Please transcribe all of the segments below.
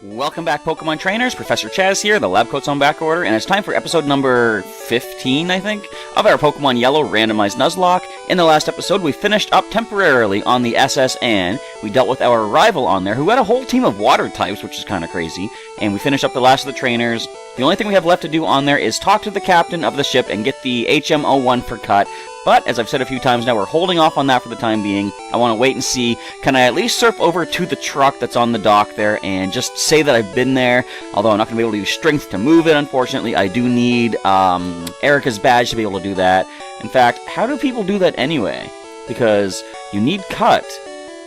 Welcome back, Pokemon Trainers. Professor Chaz here, the lab coat's on back order, and it's time for episode number 15, I think, of our Pokemon Yellow Randomized Nuzlocke. In the last episode, we finished up temporarily on the SS Anne. We dealt with our rival on there, who had a whole team of water types, which is kind of crazy, and we finished up the last of the trainers. The only thing we have left to do on there is talk to the captain of the ship and get the HM01 for cut. But, as I've said a few times now, we're holding off on that for the time being. I want to wait and see, can I at least surf over to the truck that's on the dock there and just say that I've been there? Although I'm not going to be able to use strength to move it, unfortunately. I do need Erica's badge to be able to do that. In fact, how do people do that anyway? Because you need cut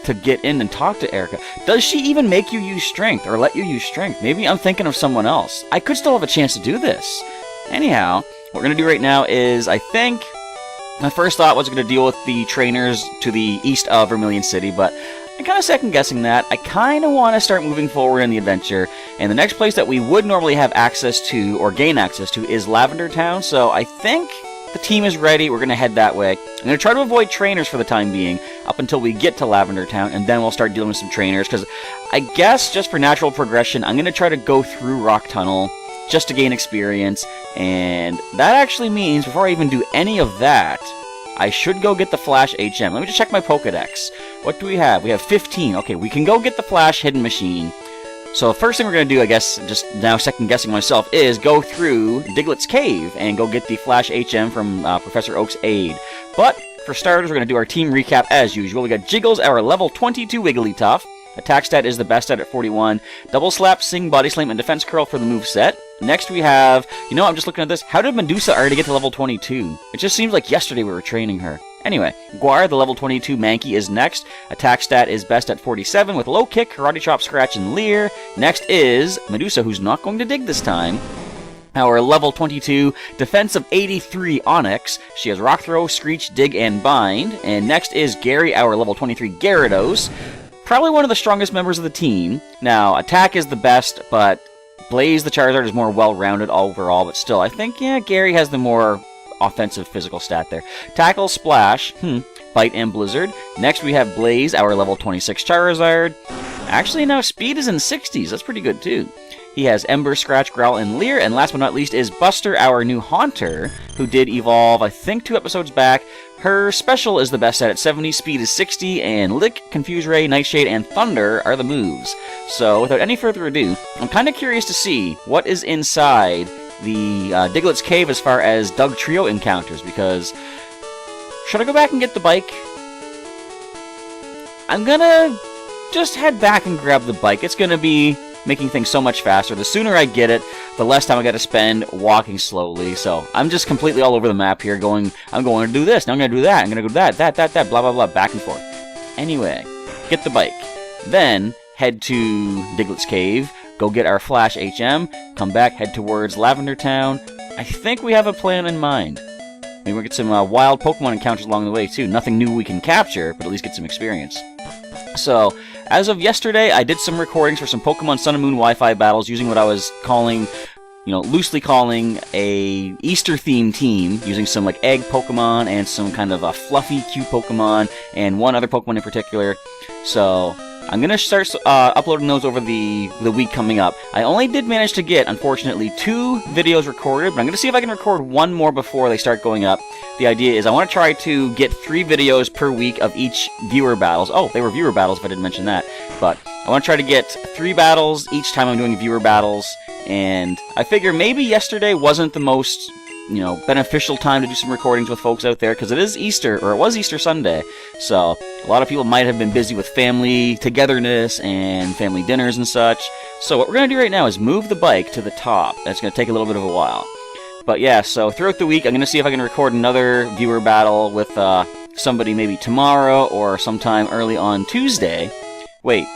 to get in and talk to Erica. Does she even make you use strength or let you use strength? Maybe I'm thinking of someone else. I could still have a chance to do this. Anyhow, what we're going to do right now is, I think, my first thought was going to deal with the trainers to the east of Vermilion City, but I'm kind of second-guessing that. I kind of want to start moving forward in the adventure, and the next place that we would normally have access to, or gain access to, is Lavender Town, so I think the team is ready. We're going to head that way. I'm going to try to avoid trainers for the time being, up until we get to Lavender Town, and then we'll start dealing with some trainers, because I guess, just for natural progression, I'm going to try to go through Rock Tunnel, just to gain experience, and that actually means, before I even do any of that, I should go get the Flash HM. Let me just check my Pokedex. What do we have? We have 15. Okay, we can go get the Flash Hidden Machine. So the first thing we're going to do, I guess, just now second-guessing myself, is go through Diglett's Cave and go get the Flash HM from Professor Oak's aid. But, for starters, we're going to do our team recap as usual. We got Jiggles, our level 22 Wigglytuff. Attack stat is the best at 41. Double Slap, Sing, Body Slam, and Defense Curl for the moveset. Next we have, I'm just looking at this. How did Medusa already get to level 22? It just seems like yesterday we were training her. Anyway, Guar, the level 22 Mankey, is next. Attack stat is best at 47 with Low Kick, Karate Chop, Scratch, and Leer. Next is Medusa, who's not going to dig this time. Our level 22 defense of 83 Onyx. She has Rock Throw, Screech, Dig, and Bind. And next is Gary, our level 23 Gyarados. Probably one of the strongest members of the team. Now, attack is the best, but Blaze the Charizard is more well-rounded overall, but still, I think, Gary has the more offensive physical stat there. Tackle, Splash, Bite, and Blizzard. Next, we have Blaze, our level 26 Charizard. Actually, now Speed is in 60s. That's pretty good, too. He has Ember, Scratch, Growl, and Leer. And last but not least is Buster, our new Haunter, who did evolve, I think, 2 episodes back. Her special is the best at 70, speed is 60, and Lick, Confuse Ray, Nightshade, and Thunder are the moves. So, without any further ado, I'm kind of curious to see what is inside the Diglett's Cave as far as Doug Trio encounters, because should I go back and get the bike? I'm gonna just head back and grab the bike. It's gonna be making things so much faster. The sooner I get it, the less time I got to spend walking slowly. So I'm just completely all over the map here I'm going to do this, now I'm going to do that, I'm going to go that, blah, blah, blah, back and forth. Anyway, get the bike. Then, head to Diglett's Cave, go get our Flash HM, come back, head towards Lavender Town. I think we have a plan in mind. Maybe we'll get some wild Pokemon encounters along the way, too. Nothing new we can capture, but at least get some experience. So, as of yesterday, I did some recordings for some Pokemon Sun and Moon Wi-Fi battles using what I was calling, loosely calling a Easter-themed team, using some, egg Pokemon and some kind of a fluffy, cute Pokemon, and one other Pokemon in particular. So, I'm going to start uploading those over the week coming up. I only did manage to get, unfortunately, 2 videos recorded, but I'm going to see if I can record one more before they start going up. The idea is I want to try to get 3 videos per week of each viewer battles. Oh, they were viewer battles if I didn't mention that. But I want to try to get 3 battles each time I'm doing viewer battles. And I figure maybe yesterday wasn't the most, beneficial time to do some recordings with folks out there, because it is Easter, or it was Easter Sunday. So a lot of people might have been busy with family togetherness and family dinners and such. So what we're going to do right now is move the bike to the top. That's going to take a little bit of a while. But yeah, so throughout the week, I'm going to see if I can record another viewer battle with somebody maybe tomorrow or sometime early on Tuesday. Wait,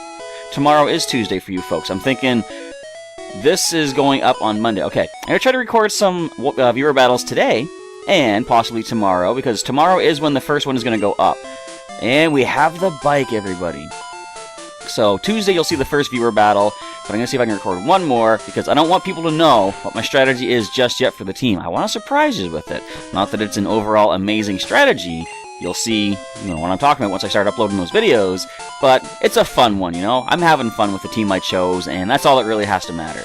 tomorrow is Tuesday for you folks. I'm thinking this is going up on Monday. Okay, I'm going to try to record some viewer battles today and possibly tomorrow, because tomorrow is when the first one is going to go up. And we have the bike, everybody. So Tuesday you'll see the first viewer battle, but I'm going to see if I can record one more, because I don't want people to know what my strategy is just yet for the team. I want to surprise you with it. Not that it's an overall amazing strategy, You'll see, what I'm talking about once I start uploading those videos, but it's a fun one, I'm having fun with the team I chose, and that's all that really has to matter.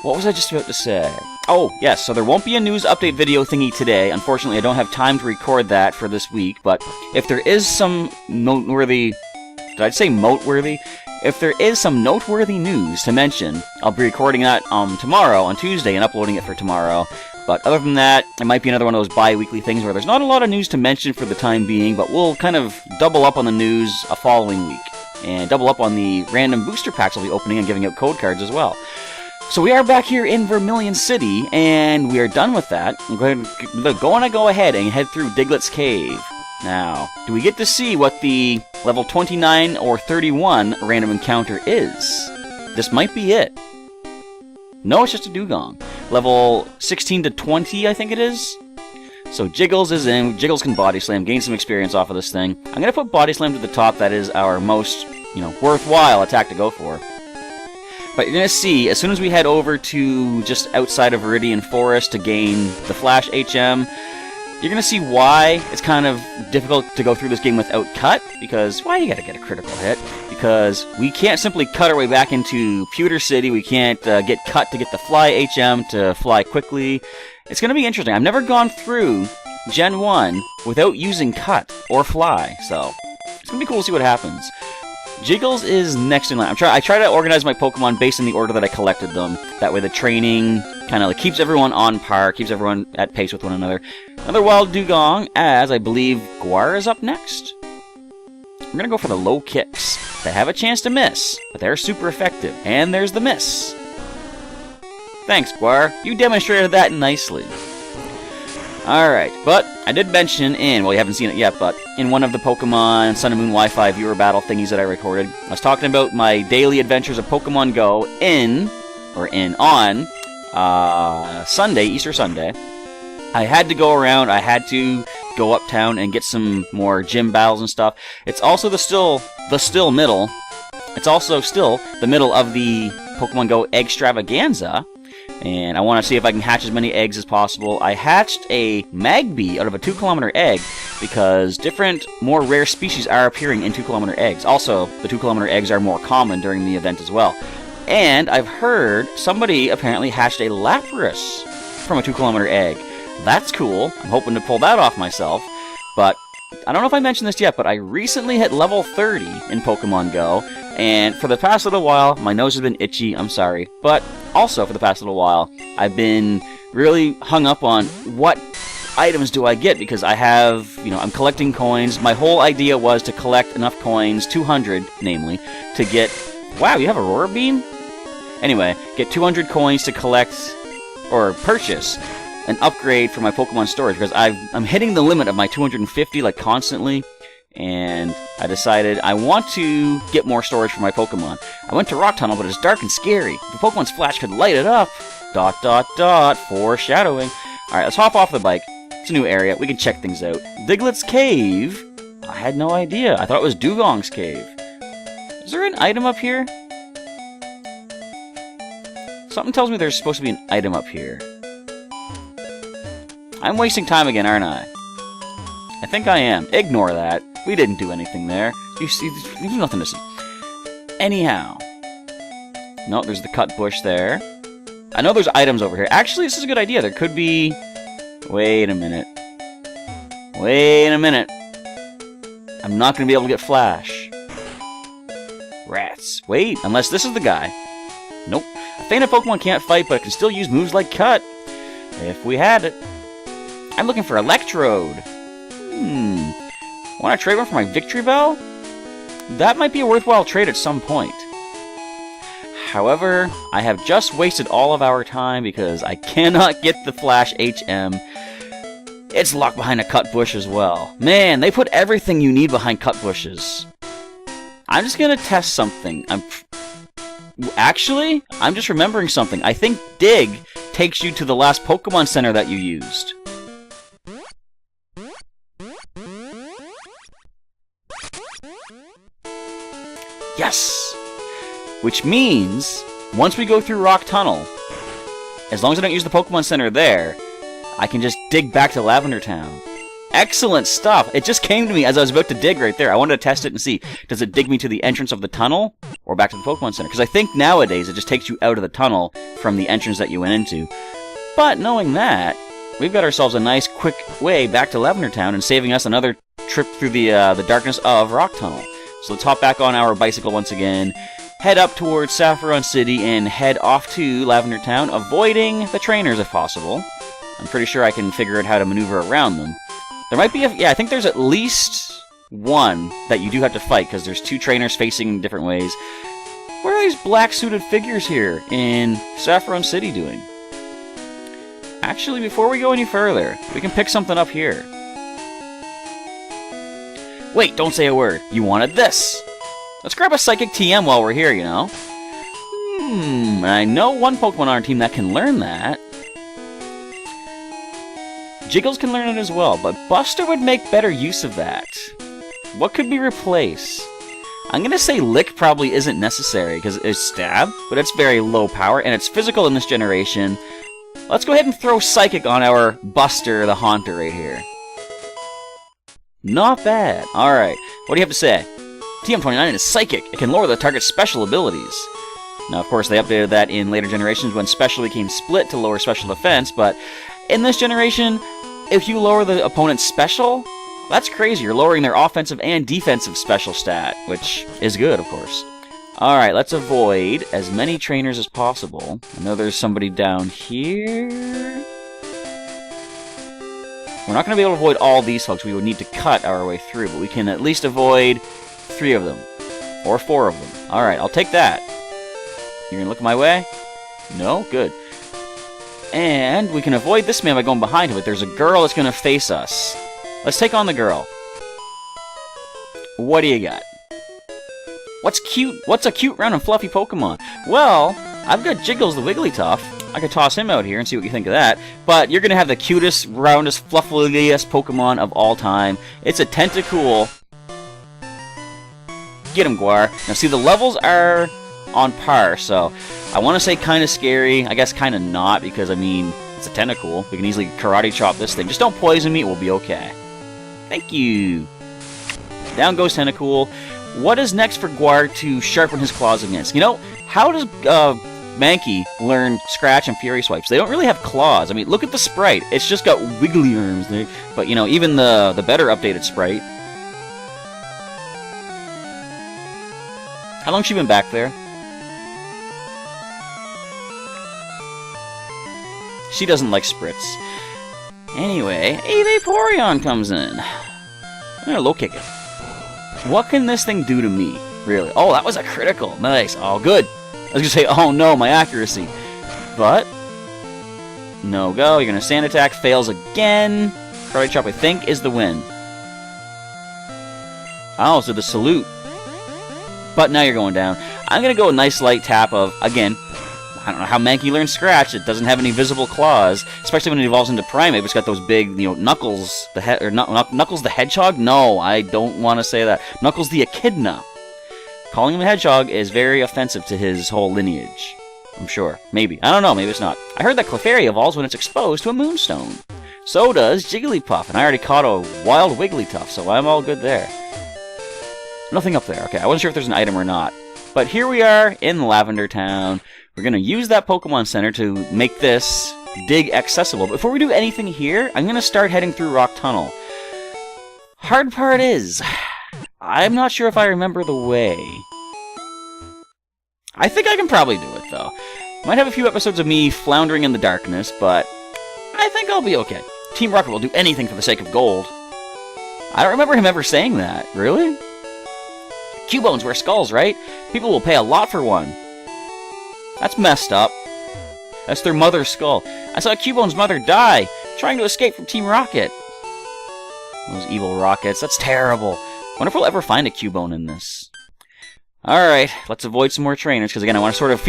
What was I just about to say? Oh, yes, so there won't be a news update video thingy today. Unfortunately, I don't have time to record that for this week, but if there is some noteworthy... Did I say moteworthy? If there is some noteworthy news to mention, I'll be recording that tomorrow, on Tuesday, and uploading it for tomorrow. But other than that, it might be another one of those bi-weekly things where there's not a lot of news to mention for the time being, but we'll kind of double up on the news a following week. And double up on the random booster packs I'll be opening and giving out code cards as well. So we are back here in Vermilion City, and we are done with that. I'm going to go ahead and head through Diglett's Cave. Now, do we get to see what the level 29 or 31 random encounter is? This might be it. No, it's just a dugong. Level 16 to 20, I think it is. So Jiggles is in. Jiggles can Body Slam, gain some experience off of this thing. I'm going to put Body Slam to the top. That is our most, worthwhile attack to go for. But you're going to see, as soon as we head over to just outside of Viridian Forest to gain the Flash HM, you're going to see why it's kind of difficult to go through this game without cut, because, you got to get a critical hit, because we can't simply cut our way back into Pewter City, we can't get cut to get the Fly HM to fly quickly. It's going to be interesting. I've never gone through Gen 1 without using cut or fly, so it's going to be cool to see what happens. Jiggles is next in line. I try to organize my Pokemon based on the order that I collected them. That way the training kind of keeps everyone on par, keeps everyone at pace with one another. Another wild dugong, as I believe Guar is up next. We're going to go for the low kicks. They have a chance to miss, but they're super effective. And there's the miss. Thanks, Guar. You demonstrated that nicely. Alright, but I did mention you haven't seen it yet, but in one of the Pokemon Sun and Moon Wi-Fi viewer battle thingies that I recorded, I was talking about my daily adventures of Pokemon Go on Sunday, Easter Sunday. I had to go around, I had to go uptown and get some more gym battles and stuff. It's also the middle. It's also still the middle of the Pokemon Go Extravaganza. And I want to see if I can hatch as many eggs as possible. I hatched a Magby out of a 2-kilometer egg because different, more rare species are appearing in 2-kilometer eggs. Also, the 2-kilometer eggs are more common during the event as well. And I've heard somebody apparently hatched a Lapras from a 2-kilometer egg. That's cool. I'm hoping to pull that off myself. But I don't know if I mentioned this yet, but I recently hit level 30 in Pokemon Go. And for the past little while, my nose has been itchy, I'm sorry. But also for the past little while, I've been really hung up on what items do I get, because I have, I'm collecting coins. My whole idea was to collect enough coins, 200 namely, to get... Wow, you have Aurora Beam? Anyway, get 200 coins to collect or purchase an upgrade for my Pokemon storage, because I'm hitting the limit of my 250 constantly. And I decided I want to get more storage for my Pokemon. I went to Rock Tunnel, but it's dark and scary. The Pokemon's flash could light it up. ... Foreshadowing. Alright, let's hop off the bike. It's a new area. We can check things out. Diglett's Cave? I had no idea. I thought it was Dugong's Cave. Is there an item up here? Something tells me there's supposed to be an item up here. I'm wasting time again, aren't I? I think I am. Ignore that. We didn't do anything there. You see, there's nothing to see. Anyhow. No, there's the cut bush there. I know there's items over here. Actually, this is a good idea. There could be... Wait a minute. I'm not going to be able to get Flash. Rats. Wait, unless this is the guy. Nope. A fainted Pokemon can't fight, but it can still use moves like Cut. If we had it. I'm looking for Electrode. Want to trade one for my Victory Bell? That might be a worthwhile trade at some point. However, I have just wasted all of our time because I cannot get the Flash HM. It's locked behind a cut bush as well. Man, they put everything you need behind cut bushes. I'm just gonna test something. Actually, I'm just remembering something. I think Dig takes you to the last Pokemon Center that you used. Yes! Which means, once we go through Rock Tunnel, as long as I don't use the Pokemon Center there, I can just dig back to Lavender Town. Excellent stuff. It just came to me as I was about to dig right there. I wanted to test it and see, does it dig me to the entrance of the tunnel or back to the Pokemon Center? Because I think nowadays it just takes you out of the tunnel from the entrance that you went into. But knowing that, we've got ourselves a nice quick way back to Lavender Town and saving us another trip through the darkness of Rock Tunnel. So let's hop back on our bicycle once again, head up towards Saffron City, and head off to Lavender Town, avoiding the trainers if possible. I'm pretty sure I can figure out how to maneuver around them. There might be yeah, I think there's at least one that you do have to fight, because there's two trainers facing different ways. What are these black-suited figures here in Saffron City doing? Actually, before we go any further, we can pick something up here. Wait, don't say a word. You wanted this. Let's grab a Psychic TM while we're here, you know? And I know one Pokemon on our team that can learn that. Jiggles can learn it as well, but Buster would make better use of that. What could we replace? I'm gonna say Lick probably isn't necessary, because it's Stab, but it's very low power, and it's physical in this generation. Let's go ahead and throw Psychic on our Buster, the Haunter, right here. Not bad. Alright, what do you have to say? TM29 is Psychic. It can lower the target's special abilities. Now, of course, they updated that in later generations when Special became split to lower special defense, but in this generation, if you lower the opponent's special, that's crazy. You're lowering their offensive and defensive special stat, which is good, of course. Alright, let's avoid as many trainers as possible. I know there's somebody down here. We're not going to be able to avoid all these folks. We would need to cut our way through, but we can at least avoid 3 of them. Or 4 of them. Alright, I'll take that. You're going to look my way? No? Good. And we can avoid this man by going behind him, but there's a girl that's going to face us. Let's take on the girl. What do you got? What's cute? What's a cute, round, and fluffy Pokemon? Well, I've got Jiggles the Wigglytuff. I could toss him out here and see what you think of that. But you're going to have the cutest, roundest, fluffiest Pokemon of all time. It's a Tentacool. Get him, Guar. Now, see, the levels are on par, so I want to say kind of scary. I guess kind of not, because, I mean, it's a Tentacool. We can easily Karate Chop this thing. Just don't poison me, we'll be okay. Thank you. Down goes Tentacool. What is next for Guar to sharpen his claws against? You know, how does Mankey learn Scratch and Fury Swipes? They don't really have claws. I mean, look at the sprite. It's just got wiggly arms there. But, you know, even the better updated sprite. How long's she been back there? She doesn't like Spritz. Anyway, a Vaporeon comes in. I'm gonna low kick it. What can this thing do to me, really? Oh, that was a critical. Nice. Oh, good. I was gonna say, oh no, my accuracy. But, no go. You're gonna Sand Attack. Fails again. Karate Chop, I think, is the win. Oh, so the Salute. But now you're going down. I'm gonna go a nice light tap of, again, I don't know how Mankey learns Scratch. It doesn't have any visible claws, especially when it evolves into Primeape. It's got those big, you know, Knuckles Knuckles the Hedgehog? No, I don't want to say that. Knuckles the Echidna. Calling him a hedgehog is very offensive to his whole lineage. I'm sure. Maybe. I don't know. Maybe it's not. I heard that Clefairy evolves when it's exposed to a Moonstone. So does Jigglypuff, and I already caught a wild Wigglytuff, so I'm all good there. Nothing up there. Okay, I wasn't sure if there's an item or not. But here we are in Lavender Town. We're going to use that Pokemon Center to make this dig accessible. Before we do anything here, I'm going to start heading through Rock Tunnel. Hard part is, I'm not sure if I remember the way. I think I can probably do it, though. Might have a few episodes of me floundering in the darkness, but I think I'll be okay. Team Rocket will do anything for the sake of gold. I don't remember him ever saying that. Really? Cubones wear skulls, right? People will pay a lot for one. That's messed up. That's their mother's skull. I saw Cubone's mother die, trying to escape from Team Rocket. Those evil rockets. That's terrible. Wonder if we'll ever find a Cubone in this. Alright, let's avoid some more trainers, because again, I want to sort of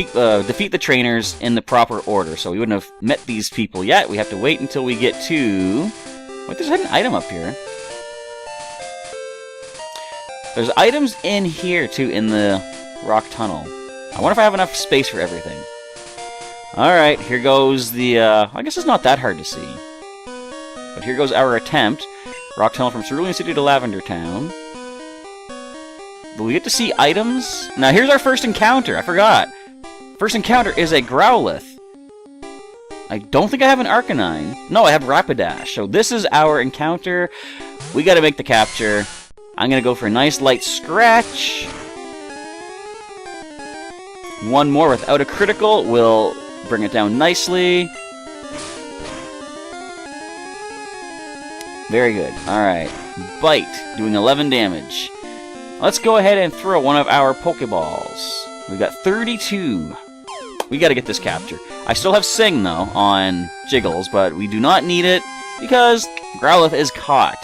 defeat the trainers in the proper order. So we wouldn't have met these people yet. We have to wait until we get to... Wait, there's an item up here. There's items in here, too, in the Rock Tunnel. I wonder if I have enough space for everything. Alright, here goes the, I guess it's not that hard to see. But here goes our attempt. Rock Tunnel from Cerulean City to Lavender Town. Will we get to see items? Now, here's our first encounter. I forgot. First encounter is a Growlithe. I don't think I have an Arcanine. No, I have Rapidash. So this is our encounter. We gotta make the capture. I'm gonna go for a nice light scratch. One more without a critical will bring it down nicely. Very good. Alright. Bite, doing 11 damage. Let's go ahead and throw one of our Pokeballs. We've got 32. We gotta get this capture. I still have Sing, though, on Jiggles, but we do not need it because Growlithe is caught.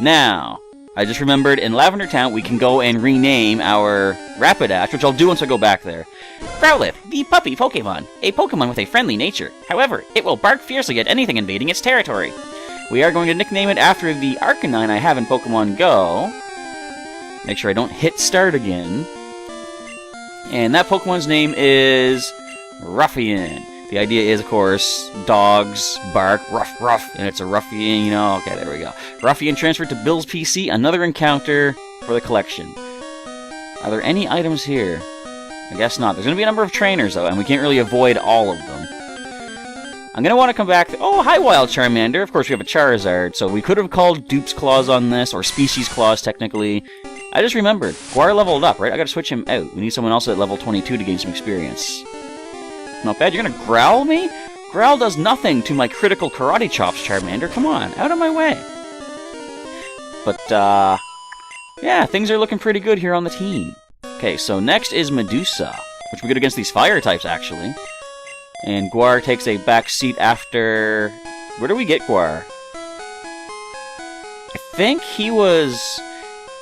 Now, I just remembered in Lavender Town we can go and rename our Rapidash, which I'll do once I go back there. Growlithe, the puppy Pokemon. A Pokemon with a friendly nature. However, it will bark fiercely at anything invading its territory. We are going to nickname it after the Arcanine I have in Pokemon Go. Make sure I don't hit start again. And that Pokemon's name is Ruffian. The idea is, of course, dogs bark, ruff, ruff, and it's a ruffian, you know. Okay, there we go. Ruffian transferred to Bill's PC, another encounter for the collection. Are there any items here? I guess not. There's going to be a number of trainers, though, and we can't really avoid all of them. I'm going to want to come back to... Oh, hi, Wild Charmander. Of course, we have a Charizard, so we could have called Dupe's Claws on this, or Species Claws, technically. I just remembered. Guar leveled up, right? I gotta switch him out. We need someone else at level 22 to gain some experience. Not bad. You're gonna growl me? Growl does nothing to my critical karate chops, Charmander. Come on, out of my way. But, yeah, things are looking pretty good here on the team. Okay, so next is Medusa, which we get against these fire types, actually. And Guar takes a back seat after... Where do we get Guar? I think he was...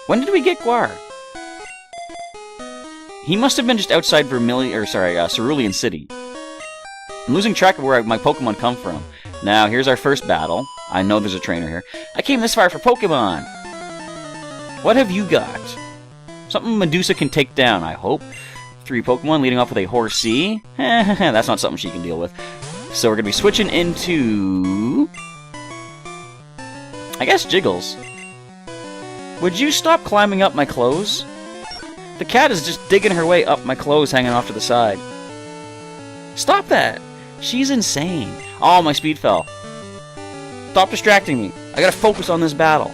When did we get Guar? He must have been just outside Cerulean City. I'm losing track of where my Pokemon come from. Now, here's our first battle. I know there's a trainer here. I came this far for Pokemon! What have you got? Something Medusa can take down, I hope. 3 Pokemon, leading off with a Horsea. That's not something she can deal with. So we're going to be switching into... I guess Jiggles. Would you stop climbing up my clothes? The cat is just digging her way up my clothes hanging off to the side. Stop that! She's insane. Oh, my speed fell. Stop distracting me. I gotta focus on this battle.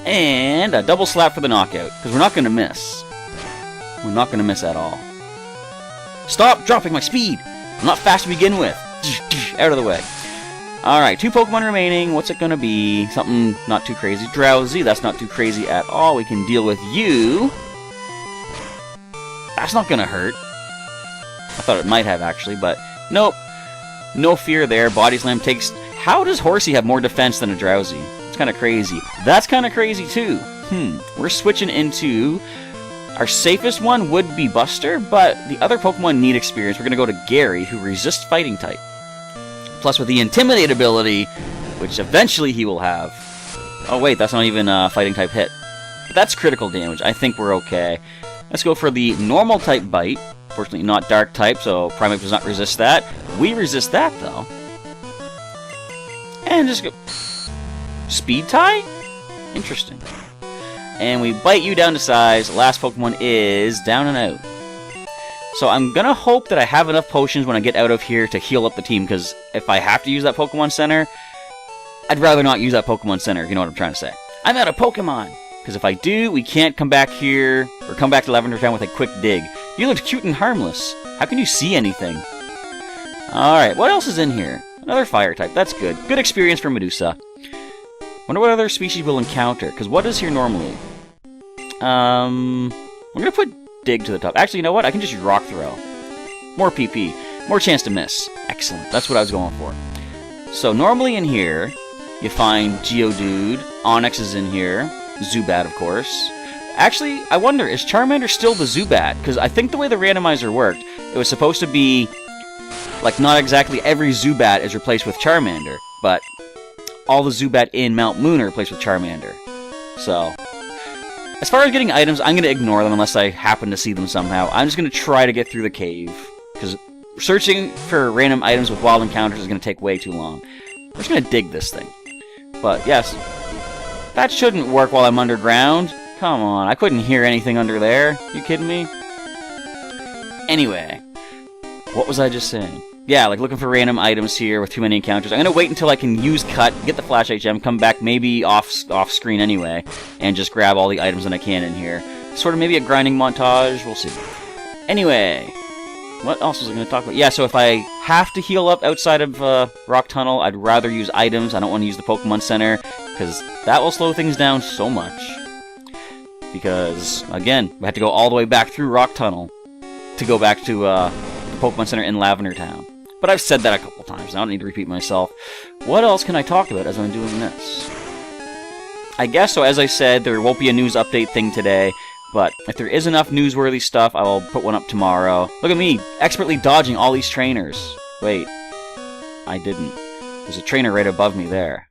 And a double slap for the knockout, because we're not gonna miss. We're not gonna miss at all. Stop dropping my speed! I'm not fast to begin with. Out of the way. Alright, 2 Pokemon remaining. What's it gonna be? Something not too crazy. Drowsy, that's not too crazy at all. We can deal with you. That's not gonna hurt. I thought it might have, actually, but nope. No fear there. Body Slam takes... How does Horsea have more defense than a Drowsy? It's kind of crazy. That's kind of crazy, too. We're switching into... Our safest one would be Buster, but the other Pokemon need experience. We're gonna go to Gary, who resists Fighting type. Plus with the Intimidate ability, which eventually he will have. Oh wait, that's not even a Fighting type hit. But that's critical damage. I think we're okay. Let's go for the Normal type Bite. Fortunately not Dark type, so Primeape does not resist that. We resist that, though. And just go... Speed Tie? Interesting. And we bite you down to size. Last Pokemon is down and out. So I'm gonna hope that I have enough potions when I get out of here to heal up the team, because if I have to use that Pokemon Center, I'd rather not use that Pokemon Center, if you know what I'm trying to say. I'm out of Pokemon! Because if I do, we can't come back here, or come back to Lavender Town with a quick dig. You looked cute and harmless. How can you see anything? Alright, what else is in here? Another fire type, that's good. Good experience for Medusa. Wonder what other species we'll encounter, because what is here normally? We're gonna put Dig to the top. Actually, you know what? I can just use Rock Throw. More PP. More chance to miss. Excellent. That's what I was going for. So, normally in here, you find Geodude. Onyx is in here. Zubat, of course. Actually, I wonder, is Charmander still the Zubat? Because I think the way the randomizer worked, it was supposed to be, like, not exactly every Zubat is replaced with Charmander, but all the Zubat in Mount Moon are replaced with Charmander. So... As far as getting items, I'm going to ignore them unless I happen to see them somehow. I'm just going to try to get through the cave, because searching for random items with wild encounters is going to take way too long. We're just going to dig this thing. But yes, that shouldn't work while I'm underground. Come on, I couldn't hear anything under there. You kidding me? Anyway, what was I just saying? Yeah, like looking for random items here with too many encounters. I'm gonna wait until I can use cut, get the flashlight gem, come back maybe off screen anyway, and just grab all the items that I can in here. Sort of maybe a grinding montage, we'll see. Anyway, what else was I gonna talk about? Yeah, so if I have to heal up outside of Rock Tunnel, I'd rather use items. I don't want to use the Pokemon Center, because that will slow things down so much. Because, again, we have to go all the way back through Rock Tunnel to go back to the Pokemon Center in Lavender Town. But I've said that a couple times, I don't need to repeat myself. What else can I talk about as I'm doing this? I guess so, as I said, there won't be a news update thing today, but if there is enough newsworthy stuff, I will put one up tomorrow. Look at me, expertly dodging all these trainers. Wait, I didn't. There's a trainer right above me there.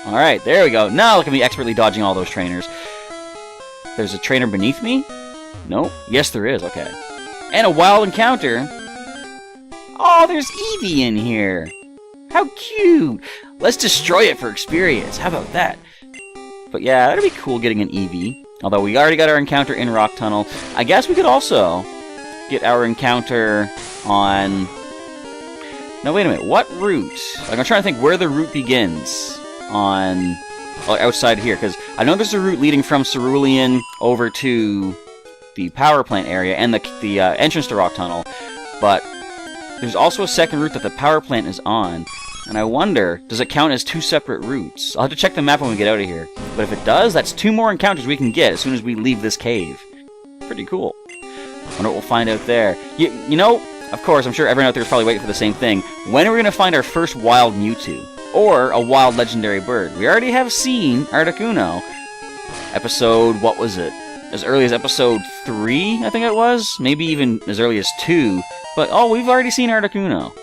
Alright, there we go. Now look at me expertly dodging all those trainers. There's a trainer beneath me? No? Yes, there is. Okay. And a wild encounter. Oh, there's Eevee in here. How cute. Let's destroy it for experience. How about that? But yeah, that'd be cool getting an Eevee. Although we already got our encounter in Rock Tunnel. I guess we could also get our encounter on... No, wait a minute. What route? Like, I'm trying to think where the route begins on... Well, outside here, because I know there's a route leading from Cerulean over to the power plant area and the entrance to Rock Tunnel, but there's also a second route that the power plant is on, and I wonder, does it count as two separate routes? I'll have to check the map when we get out of here, but if it does, that's 2 more encounters we can get as soon as we leave this cave. Pretty cool. I wonder what we'll find out there. You know, of course, I'm sure everyone out there is probably waiting for the same thing. When are we going to find our first wild Mewtwo? Or a wild legendary bird? We already have seen Articuno. Episode, what was it? As early as episode 3, I think it was? Maybe even as early as 2. But, oh, we've already seen Articuno.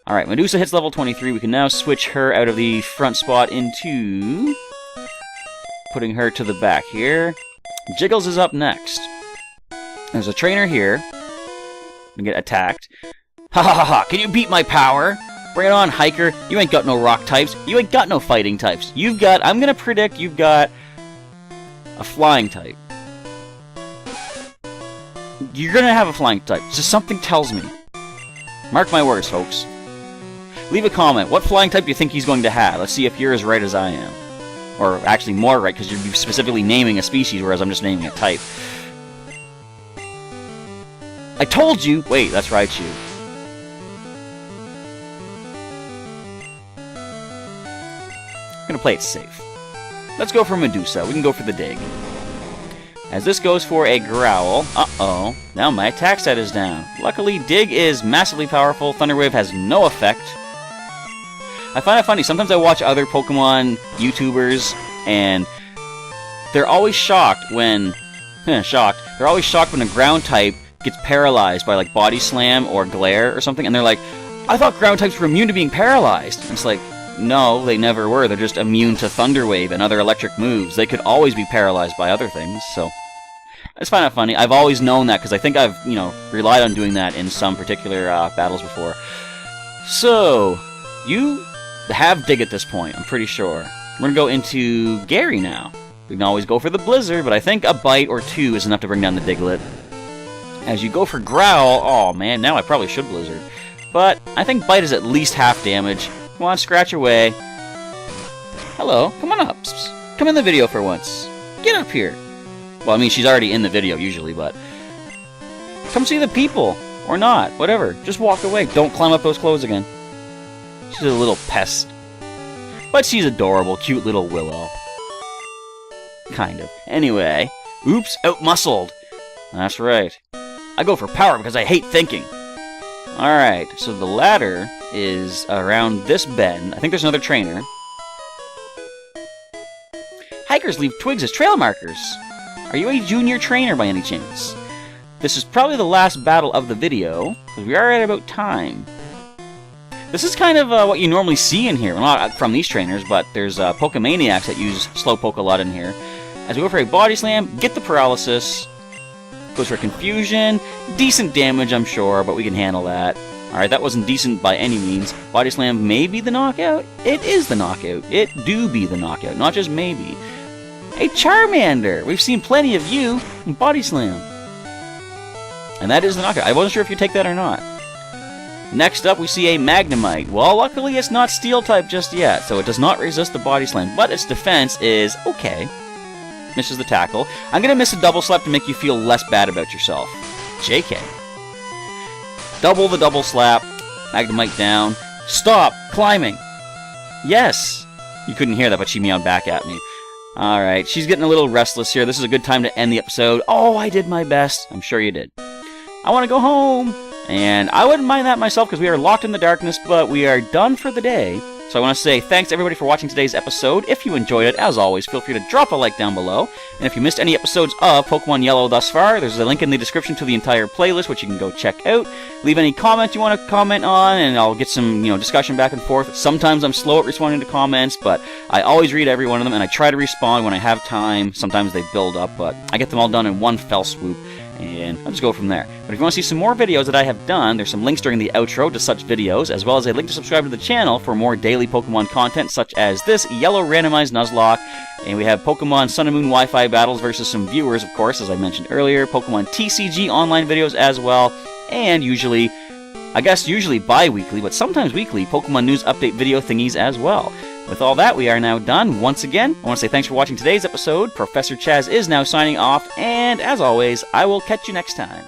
Alright, Medusa hits level 23. We can now switch her out of the front spot into... putting her to the back here. Jiggles is up next. There's a trainer here. We get attacked. Ha ha ha ha! Can you beat my power? Bring it on, Hiker. You ain't got no rock types. You ain't got no fighting types. You've got... I'm gonna predict you've got... a flying type. You're gonna have a flying type. Just something tells me. Mark my words, folks. Leave a comment. What flying type do you think he's going to have? Let's see if you're as right as I am. Or actually more right, because you're specifically naming a species, whereas I'm just naming a type. I told you! Wait, that's Raichu. I'm gonna play it safe. Let's go for Medusa. We can go for the Dig. As this goes for a Growl. Uh-oh. Now my attack stat is down. Luckily, Dig is massively powerful. Thunder Wave has no effect. I find it funny. Sometimes I watch other Pokemon YouTubers, and they're always shocked when... They're always shocked when a ground type gets paralyzed by, like, Body Slam or Glare or something, and they're like, I thought ground types were immune to being paralyzed. And it's like, no, they never were. They're just immune to Thunder Wave and other electric moves. They could always be paralyzed by other things, so... I just find it funny. I've always known that, because I think I've, relied on doing that in some particular battles before. So, you have Dig at this point, I'm pretty sure. We're going to go into Gary now. We can always go for the Blizzard, but I think a Bite or 2 is enough to bring down the Diglett. As you go for Growl, oh man, now I probably should Blizzard. But I think Bite is at least half damage. Come on, scratch away. Hello, come on up. Come in the video for once. Get up here. Well, I mean, she's already in the video usually, but... Come see the people. Or not, whatever. Just walk away. Don't climb up those clothes again. She's a little pest. But she's adorable, cute little Willow. Kind of. Anyway. Oops, outmuscled. That's right. I go for power because I hate thinking. Alright, so the ladder is around this bend. I think there's another trainer. Hikers leave twigs as trail markers. Are you a junior trainer by any chance? This is probably the last battle of the video, because we are at about time. This is kind of what you normally see in here. Well, not from these trainers, but there's Pokemaniacs that use Slowpoke a lot in here. As we go for a Body Slam, get the Paralysis. Goes for Confusion. Decent damage, I'm sure, but we can handle that. Alright, that wasn't decent by any means. Body Slam may be the knockout. It is the knockout. It do be the knockout, not just maybe. A Charmander! We've seen plenty of you in Body Slam. And that is the knockout. I wasn't sure if you take that or not. Next up, we see a Magnemite. Well, luckily it's not Steel-type just yet, so it does not resist the Body Slam, but its defense is okay. Misses the tackle. I'm going to miss a Double Slap to make you feel less bad about yourself. JK. Double the Double Slap. Magnemite down. Stop climbing. Yes. You couldn't hear that, but she meowed back at me. Alright, she's getting a little restless here. This is a good time to end the episode. Oh, I did my best. I'm sure you did. I want to go home. And I wouldn't mind that myself because we are locked in the darkness, but we are done for the day. So I want to say thanks everybody for watching today's episode. If you enjoyed it, as always, feel free to drop a like down below. And if you missed any episodes of Pokemon Yellow thus far, there's a link in the description to the entire playlist, which you can go check out. Leave any comments you want to comment on, and I'll get some, discussion back and forth. Sometimes I'm slow at responding to comments, but I always read every one of them, and I try to respond when I have time. Sometimes they build up, but I get them all done in one fell swoop. And I'll just go from there. But if you want to see some more videos that I have done, there's some links during the outro to such videos, as well as a link to subscribe to the channel for more daily Pokemon content, such as this Yellow Randomized Nuzlocke, and we have Pokemon Sun and Moon Wi-Fi battles versus some viewers, of course, as I mentioned earlier, Pokemon TCG online videos as well, and usually bi-weekly, but sometimes weekly, Pokemon news update video thingies as well. With all that, we are now done. Once again, I want to say thanks for watching today's episode. Professor Chaz is now signing off, and as always, I will catch you next time.